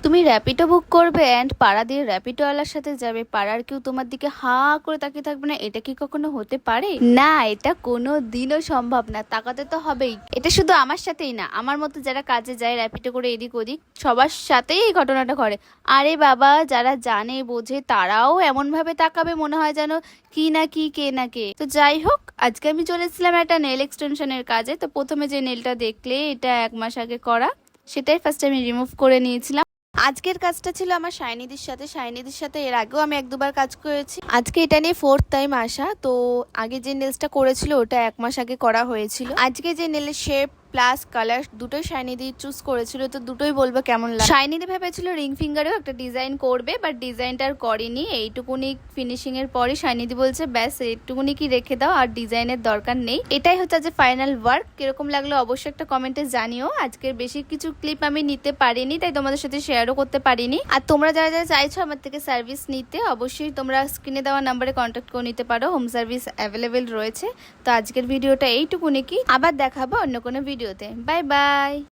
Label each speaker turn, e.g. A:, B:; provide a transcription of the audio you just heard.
A: তুমি র্যাপিডো বুক করবে অ্যান্ড পাড়া দিয়ে র্যাপিডোওয়ালার সাথে যাবে, পাড়ার কেউ তোমার দিকে হা করে তাকিয়ে থাকবে না? এটা কি কখনো হতে পারে? না, এটা কোনো দিনও সম্ভব না। তাকাতে তো হবেই। এটা শুধু আমার সাথেই না, আমার মতো যারা কাজে যায় র্যাপিডো করে এদিক ওদিক, সবার সাথেই এই ঘটনাটা ঘটে। আরে বাবা, যারা জানে বোঝে তারাও এমন ভাবে তাকাবে মনে হয় যেন কি না কি কে না কে। তো যাই হোক, আজকে আমি চলে এসেছিলাম একটা নেল এক্সটেনশনের কাজে। তো প্রথমে যে নেলটা দেখলে, এটা 1 মাস আগে করা, সেটাই ফার্স্ট আমি রিমুভ করে নিয়েছিলাম। আজকের কাজটা ছিল আমার শাইনিদির সাথে এর আগেও আমি 1-2 বার কাজ করেছি। আজকে এটা নিয়ে 4th টাইম আসা। তো আগে যে নেলসটা করেছিল ওটা 1 মাস আগে করা হয়েছিল। আজকে যে নেলের শেপ প্লাস কালার দুটোই শাইনিদি চুজ করেছিল, তো দুটোই বলবো কেমন লাগে। শাইনিদি ভেবেছিল রিং ফিঙ্গারেও একটা ডিজাইন করবে, বাট ডিজাইনটা আর করেনি। এইটুকুনি ফিনিশিং এর পরে শাইনিদি বলছে ব্যাস এইটুকুনি কি রেখে দাও, আর ডিজাইনের দরকার নেই। এটাই হচ্ছে যে ফাইনাল ওয়ার্ক। কিরকম লাগলো অবশ্যই একটা কমেন্টে জানিও। আজকের বেশি কিছু ক্লিপ আমি নিতে পারিনি, তাই তোমাদের সাথে শেয়ারও করতে পারিনি। আর তোমরা যারা যারা চাইছো আমার থেকে সার্ভিস নিতে, অবশ্যই তোমরা স্ক্রিনে দেওয়া নাম্বারে কন্ট্যাক্ট করে নিতে পারো। হোম সার্ভিস অ্যাভেলেবেল রয়েছে। তো আজকের ভিডিওটা এইটুকুনি কি, আবার দেখাবো অন্য কোনো ভিডিওতে। Bye bye.